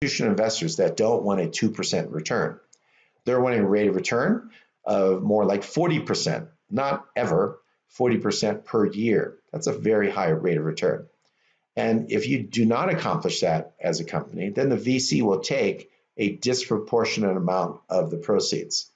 institutional investors that don't want a 2% return. They're wanting a rate of return of more like 40%, not ever, 40% per year. That's a very high rate of return. And if you do not accomplish that as a company, then the VC will take a disproportionate amount of the proceeds.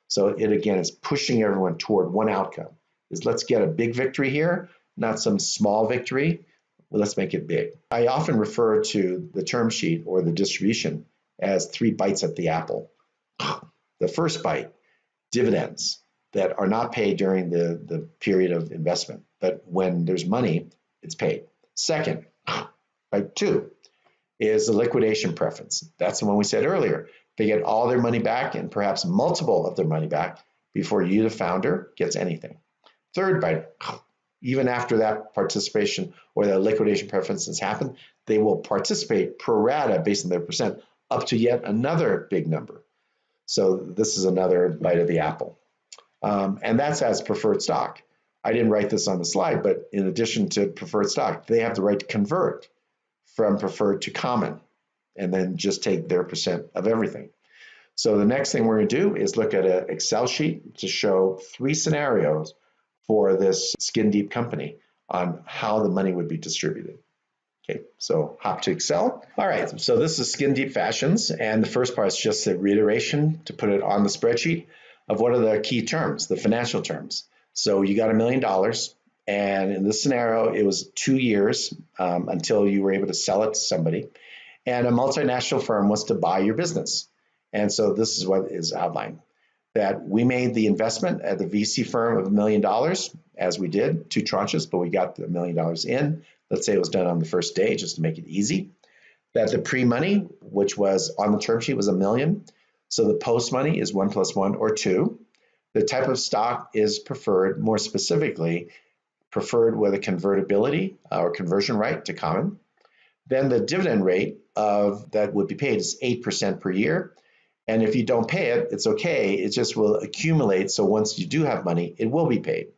So it again is pushing everyone toward one outcome, is let's get a big victory here, not some small victory. Well, let's make it big. I often refer to the term sheet or the distribution as 3 bites at the apple. The first bite, dividends that are not paid during the period of investment, but when there's money, it's paid. Second, bite 2 is the liquidation preference. That's the one we said earlier. They get all their money back and perhaps multiple of their money back before you, the founder, gets anything. Third bite, even after that participation or the liquidation preference has happened, they will participate pro rata based on their percent up to yet another big number. So this is another bite of the apple. And that's as preferred stock. I didn't write this on the slide, but in addition to preferred stock, they have the right to convert from preferred to common and then just take their percent of everything. So the next thing we're going to do is look at an Excel sheet to show 3 scenarios for this skin deep company on how the money would be distributed. Okay, so hop to Excel. All right, so this is Skin Deep Fashions, and the first part is just a reiteration to put it on the spreadsheet of what are the key terms, the financial terms. So you got $1 million, and in this scenario, it was 2 years until you were able to sell it to somebody, and a multinational firm wants to buy your business. And so this is what is outlined, that we made the investment at the VC firm of $1 million, as we did, 2 tranches, but we got the $1 million in. Let's say it was done on the first day, just to make it easy. That the pre-money, which was on the term sheet, was $1 million. So the post-money is 1 + 1 or 2. The type of stock is preferred, more specifically, preferred with a convertibility or conversion right to common. Then the dividend rate of that would be paid is 8% per year. And if you don't pay it, it's okay. It just will accumulate. So once you do have money, it will be paid.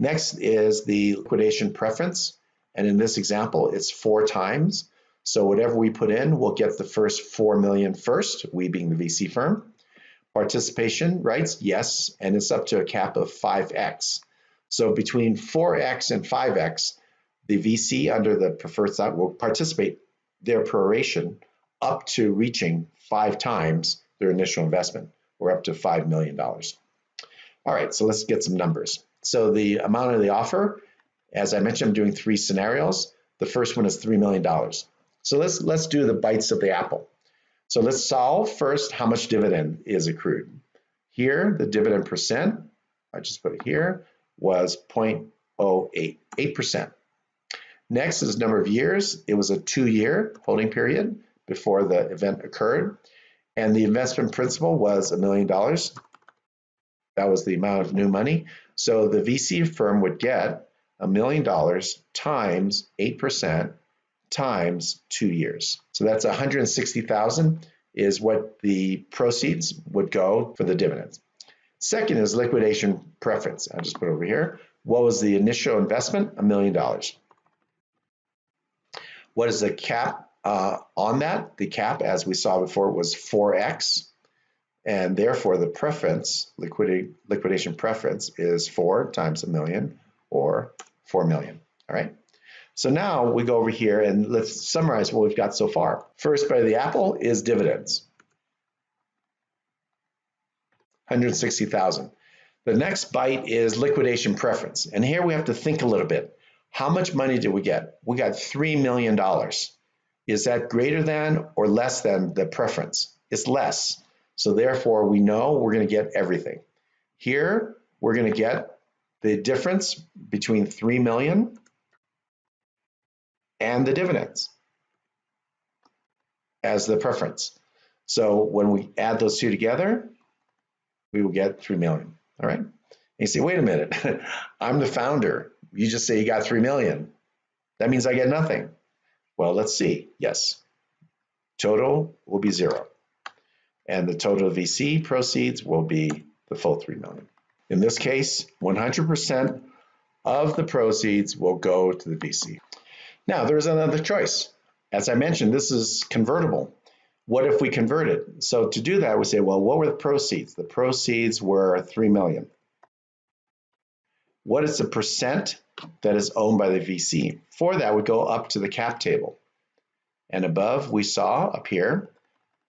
Next is the liquidation preference. And in this example, it's 4 times. So whatever we put in, we'll get the first 4 million first, we being the VC firm. Participation rights, yes, and it's up to a cap of 5x. So between 4x and 5x, the VC under the preferred stock will participate their proration up to reaching 5 times their initial investment, or up to $5 million. All right, so let's get some numbers. So the amount of the offer, as I mentioned, I'm doing 3 scenarios. The first one is $3 million. So let's do the bites of the apple. So let's solve first how much dividend is accrued. Here, the dividend percent, I just put it here, was 0.08, 8%. Next is number of years. It was a 2-year holding period before the event occurred. And the investment principal was $1 million. That was the amount of new money. So the VC firm would get $1 million times 8% times 2 years. So that's $160,000 is what the proceeds would go for the dividends. Second is liquidation preference. I'll just put it over here. What was the initial investment? $1 million. What is the cap on that? The cap, as we saw before, was 4x. And therefore, the preference, liquidation preference, is 4 times $1 million, or 4 million. All right. So now we go over here and let's summarize what we've got so far. First bite of the apple is dividends. $160,000. The next bite is liquidation preference. And here we have to think a little bit. How much money did we get? We got $3 million. Is that greater than or less than the preference? It's less. So therefore, we know we're going to get everything. Here, we're going to get the difference between 3 million and the dividends as the preference. So when we add those two together, we will get 3 million. All right. And you say, wait a minute, I'm the founder. You just say you got 3 million. That means I get nothing. Well, let's see. Yes. Total will be 0. And the total VC proceeds will be the full 3 million. In this case, 100% of the proceeds will go to the VC. Now, there's another choice. As I mentioned, this is convertible. What if we convert it? So to do that, we say, well, what were the proceeds? The proceeds were 3 million. What is the percent that is owned by the VC? For that, we go up to the cap table. And above, we saw up here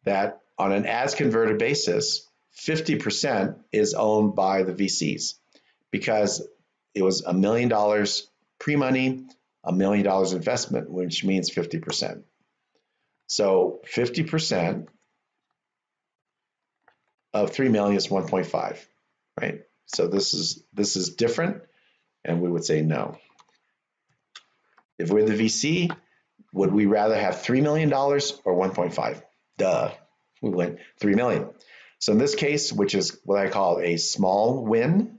that on an as converted basis, 50% is owned by the VCs because it was $1 million pre-money, $1 million investment, which means 50%. So 50% of 3 million is 1.5, right? So this is different, and we would say no. If we're the VC, would we rather have $3 million or 1.5? Duh, we went 3 million. So in this case, which is what I call a small win,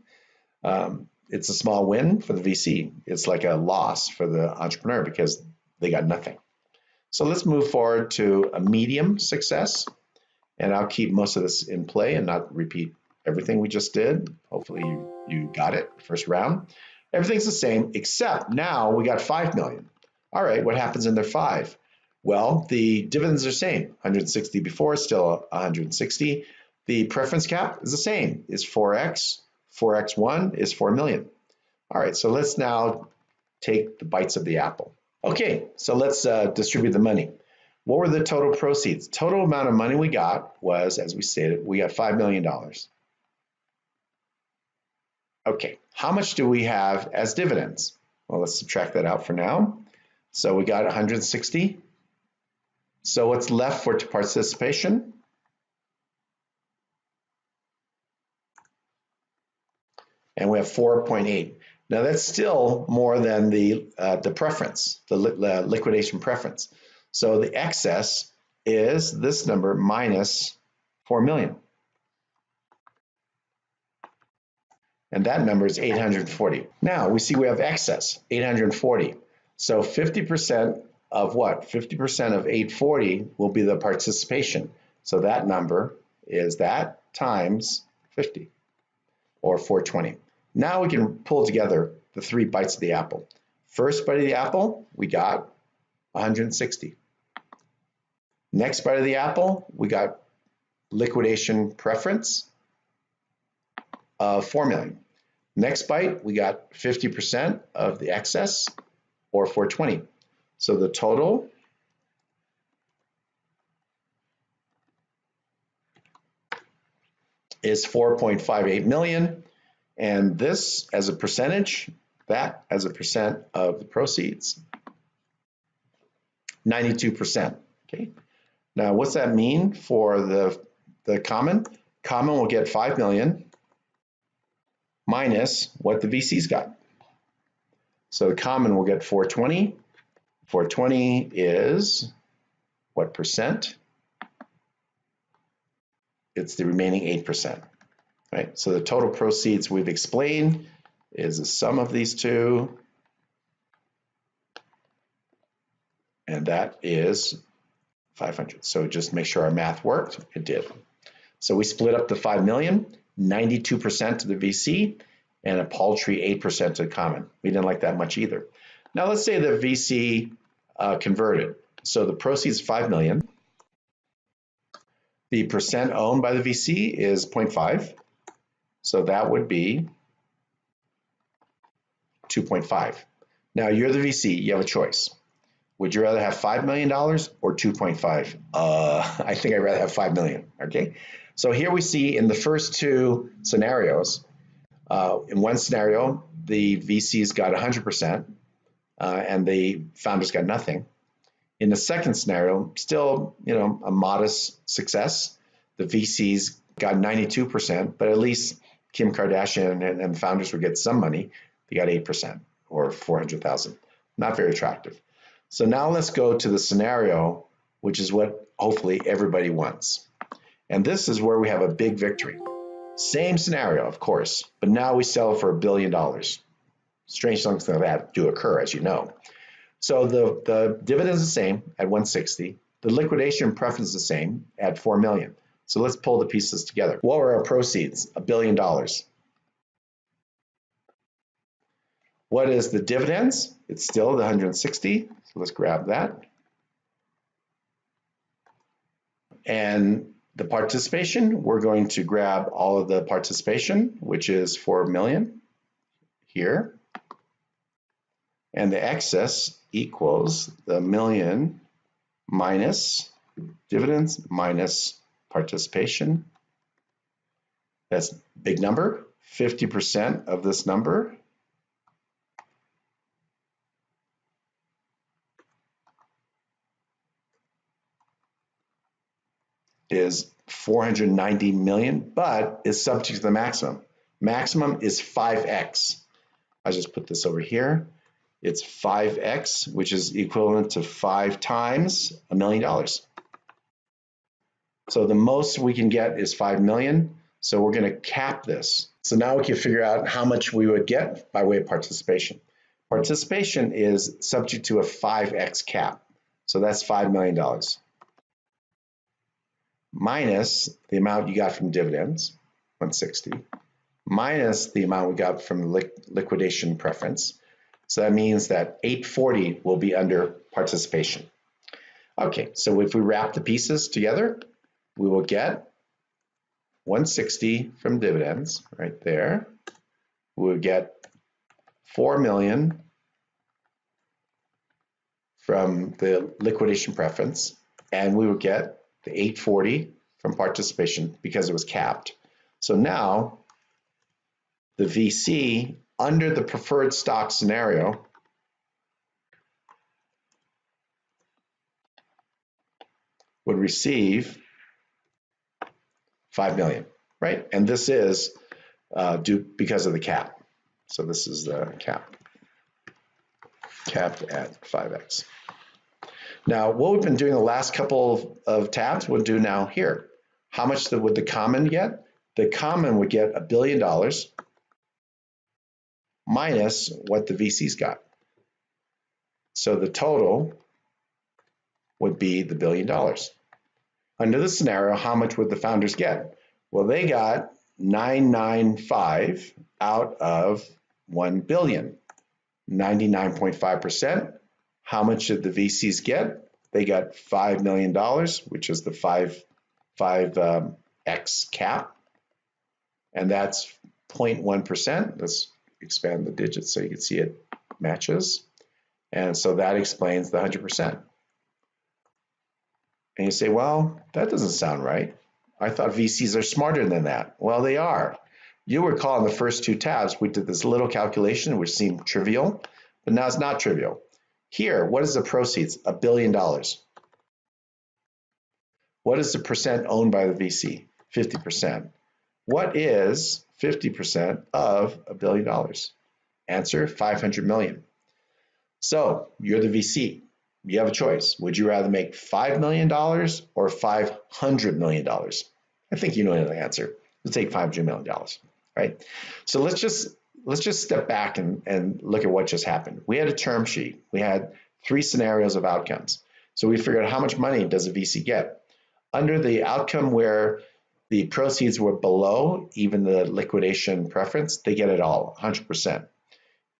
it's a small win for the VC. It's like a loss for the entrepreneur because they got nothing. So let's move forward to a medium success, and I'll keep most of this in play and not repeat everything we just did. Hopefully you got it first round. Everything's the same, except now we got 5 million. All right, what happens in their 5? Well, the dividends are the same. 160 before, still 160. The preference cap is the same. It's 4x. 4x1 is 4 million. All right, so let's now take the bites of the apple. Okay, so let's distribute the money. What were the total proceeds? Total amount of money we got was, as we stated, we got $5 million. Okay, how much do we have as dividends? Well, let's subtract that out for now. So we got 160. So what's left for participation? And we have 4.8. Now that's still more than the preference, the liquidation preference. So the excess is this number minus 4 million. And that number is 840. Now we see we have excess, 840. So 50% of what? 50% of 840 will be the participation. So that number is that times 50, or 420. Now we can pull together the 3 bites of the apple. First bite of the apple, we got 160. Next bite of the apple, we got liquidation preference of 4 million. Next bite, we got 50% of the excess, or 420. So the total is 4.58 million. And this as a percentage, that as a percent of the proceeds, 92%. Okay. Now, what's that mean for the common? Common will get 5 million minus what the VC's got. So the common will get 420. 420 is what percent? It's the remaining 8%. Right? So the total proceeds we've explained is the sum of these two, and that is 500. So just make sure our math worked. It did. So we split up the 5 million, 92% to the VC, and a paltry 8% to the common. We didn't like that much either. Now let's say the VC converted. So the proceeds 5 million. The percent owned by the VC is 0.5. So that would be 2.5. Now you're the VC, you have a choice. Would you rather have $5 million or 2.5? I think I'd rather have 5 million, okay? So here we see in the first 2 scenarios, in one scenario, the VCs got 100% and the founders got nothing. In the second scenario, still, a modest success. The VCs got 92%, but at least Kim Kardashian and founders would get some money. They got 8% or 400,000. Not very attractive. So now let's go to the scenario, which is what hopefully everybody wants. And this is where we have a big victory. Same scenario, of course, but now we sell for $1 billion. Strange things like that do occur, as you know. So the dividend is the same at 160. The liquidation preference is the same at 4 million. So let's pull the pieces together. What were our proceeds? $1 billion. What is the dividends? It's still the 160. So let's grab that. And the participation, we're going to grab all of the participation, which is 4 million here. And the excess equals the million minus dividends minus participation. That's a big number. 50% of this number is 490 million, but is subject to the maximum. Maximum is 5x. I just put this over here. It's 5x, which is equivalent to 5 times $1 million. So the most we can get is 5 million. So we're going to cap this. So now we can figure out how much we would get by way of participation. Participation is subject to a 5x cap. So that's $5 million. Minus the amount you got from dividends, 160, minus the amount we got from liquidation preference. So that means that 840 will be under participation. Okay, so if we wrap the pieces together, we will get 160 from dividends right there. We'll get 4 million from the liquidation preference, and we will get the 840 from participation because it was capped. So now the VC under the preferred stock scenario would receive 5 million, right? And this is due because of the cap. So this is the cap, capped at 5x. Now, what we've been doing the last couple of tabs, we'll do now here. How much would the common get? The common would get $1 billion minus what the VC's got. So the total would be the $1 billion. Under this scenario, how much would the founders get? Well, they got 995 out of 1 billion, 99.5%. How much did the VCs get? They got $5 million, which is the 5x cap, and that's 0.1%. Let's expand the digits so you can see it matches. And so that explains the 100%. And you say, well, that doesn't sound right. I thought VCs are smarter than that. Well, they are. You'll recall in the first two tabs, we did this little calculation which seemed trivial, but now it's not trivial. Here, what is the proceeds? $1 billion. What is the percent owned by the VC? 50%. What is 50% of $1 billion? Answer, 500 million. So you're the VC. You have a choice. Would you rather make $5 million or $500 million? I think you know the answer. Let's take $500 million, right? So let's just step back and look at what just happened. We had a term sheet. We had 3 scenarios of outcomes. So we figured out how much money does a VC get. Under the outcome where the proceeds were below even the liquidation preference, they get it all, 100%.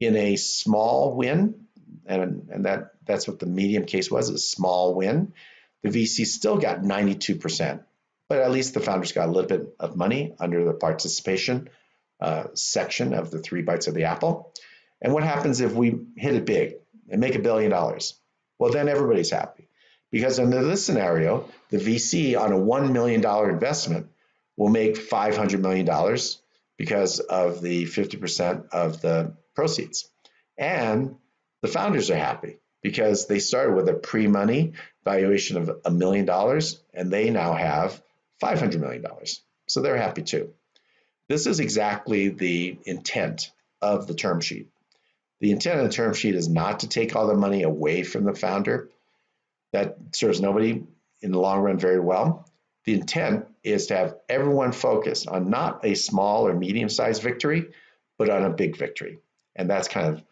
In a small win, and that's what the medium case was, a small win, the VC still got 92%, but at least the founders got a little bit of money under the participation section of the 3 bites of the apple. And what happens if we hit it big and make $1 billion? Well, then everybody's happy, because under this scenario, the VC on a $1 million investment will make $500 million because of the 50% of the proceeds. And the founders are happy because they started with a pre-money valuation of $1 million and they now have $500 million. So they're happy too. This is exactly the intent of the term sheet. The intent of the term sheet is not to take all the money away from the founder. That serves nobody in the long run very well. The intent is to have everyone focused on not a small or medium-sized victory, but on a big victory. And that's kind of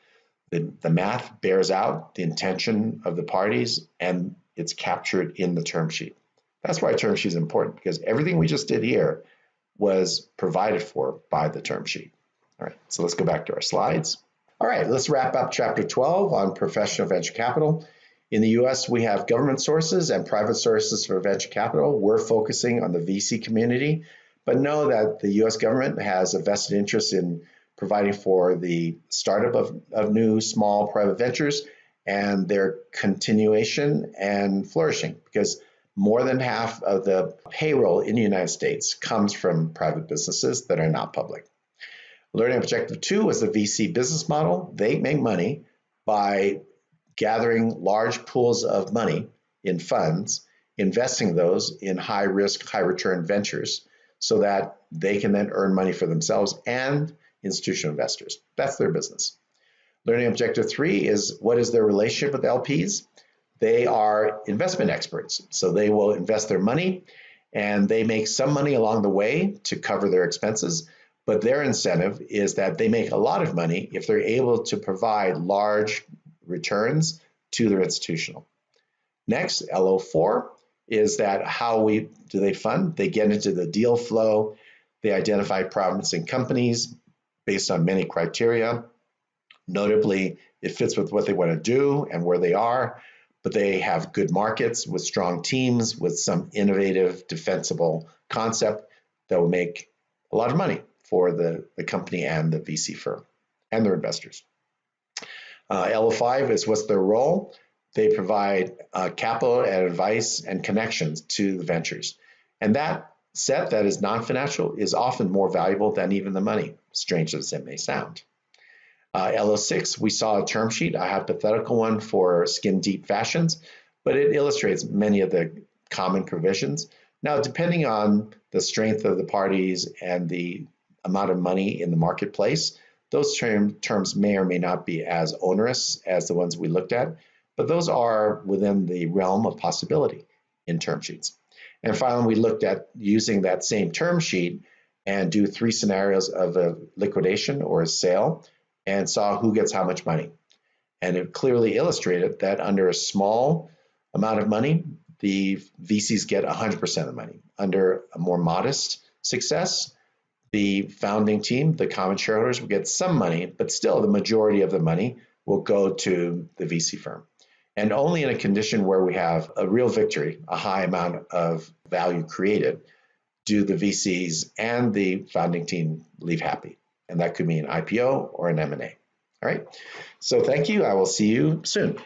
the math bears out the intention of the parties, and it's captured in the term sheet. That's why a term sheet is important, because everything we just did here was provided for by the term sheet. All right, so let's go back to our slides. All right, let's wrap up chapter 12 on professional venture capital. In the US, we have government sources and private sources for venture capital. We're focusing on the VC community, but know that the US government has a vested interest in providing for the startup of new small private ventures and their continuation and flourishing, because more than half of the payroll in the United States comes from private businesses that are not public. Learning objective 2 is the VC business model. They make money by gathering large pools of money in funds, investing those in high risk, high return ventures so that they can then earn money for themselves and institutional investors. That's their business. Learning objective 3 is what is their relationship with LPs? They are investment experts. So they will invest their money and they make some money along the way to cover their expenses. But their incentive is that they make a lot of money if they're able to provide large returns to their institutional. Next, LO4 is that how do they fund? They get into the deal flow. They identify promising companies based on many criteria. Notably, it fits with what they want to do and where they are, but they have good markets with strong teams with some innovative, defensible concept that will make a lot of money for the company and the VC firm and their investors. LO5 is what's their role? They provide capital and advice and connections to the ventures. And that set that is non-financial is often more valuable than even the money, strange as it may sound. LO6, we saw a term sheet, a hypothetical one for skin deep fashions, but it illustrates many of the common provisions. Now, depending on the strength of the parties and the amount of money in the marketplace, those terms may or may not be as onerous as the ones we looked at, but those are within the realm of possibility in term sheets. And finally, we looked at using that same term sheet and do 3 scenarios of a liquidation or a sale and saw who gets how much money. And it clearly illustrated that under a small amount of money, the VCs get 100% of the money. Under a more modest success, the founding team, the common shareholders, will get some money, but still the majority of the money will go to the VC firm. And only in a condition where we have a real victory, a high amount of value created, do the VCs and the founding team leave happy. And that could mean an IPO or an M&A. All right. So thank you. I will see you soon.